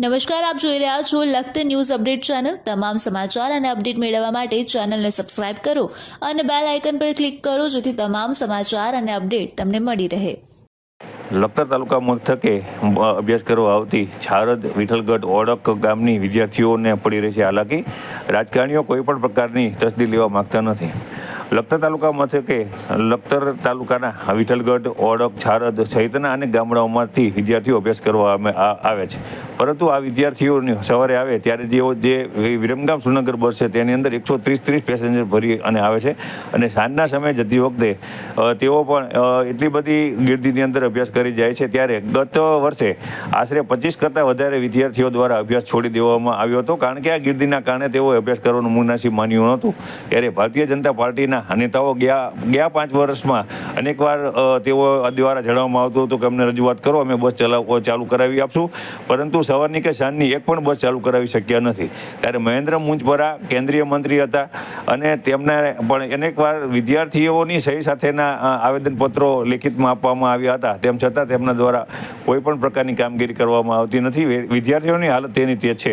નમસ્કાર, આપ જોઈ રહ્યા છો લખત ન્યૂઝ અપડેટ ચેનલ। તમામ સમાચાર અને અપડેટ મેળવવા માટે ચેનલને સબસ્ક્રાઇબ કરો અને બેલ આઇકન પર ક્લિક કરો જેથી તમામ સમાચાર અને અપડેટ તમને મળી રહે। લખતર તાલુકા મથકે અભ્યાસ કરવા આવતી છારદ વિઠ્ઠલગઢ ઓળખ ગામની વિદ્યાર્થીઓને પડી રહી છે હાલાકી। રાજકારણીઓ કોઈ પણ પ્રકારની તસદી લેવા માંગતા નથી। લખતર તાલુકા મથકે લખતર તાલુકાના વિઠ્ઠલગઢ ઓળખ છારદ સહિતના અનેક ગામડાઓમાંથી વિદ્યાર્થીઓ અભ્યાસ કરવા આવે છે, પરંતુ આ વિદ્યાર્થીઓને સવારે આવે ત્યારે જે વિરમગામ સુરનગર બસ છે તેની અંદર 130 પેસેન્જર ભરી અને આવે છે અને સાંજના સમયે જતી વખતે તેઓ પણ એટલી બધી ગીર્દીની અંદર અભ્યાસ કરી જાય છે। ત્યારે ગત વર્ષે આશરે 25 કરતાં વધારે વિદ્યાર્થીઓ દ્વારા અભ્યાસ છોડી દેવામાં આવ્યો હતો, કારણ કે આ ગીર્દીના કારણે તેઓ અભ્યાસ કરવાનું મુનાસિબ માન્યું નહોતું। ત્યારે ભારતીય જનતા પાર્ટીના નેતાઓ ગયા 5 વર્ષમાં અનેકવાર તેઓ દ્વારા જણાવવામાં આવતું હતું કે અમને રજૂઆત કરો, અમે બસ ચાલુ કરાવી આપશું, પરંતુ સવારની કે સાંજની એક પણ બસ ચાલુ કરાવી શક્યા નથી। ત્યારે મહેન્દ્ર મુંજપરા કેન્દ્રીય મંત્રી હતા અને તેમને પણ અનેકવાર વિદ્યાર્થીઓની સહી સાથેના આવેદનપત્રો લેખિતમાં આપવામાં આવ્યા હતા, તેમ છતાં તેમના દ્વારા કોઈ પણ પ્રકારની કામગીરી કરવામાં આવતી નથી। વિદ્યાર્થીઓની હાલત તેની તે છે।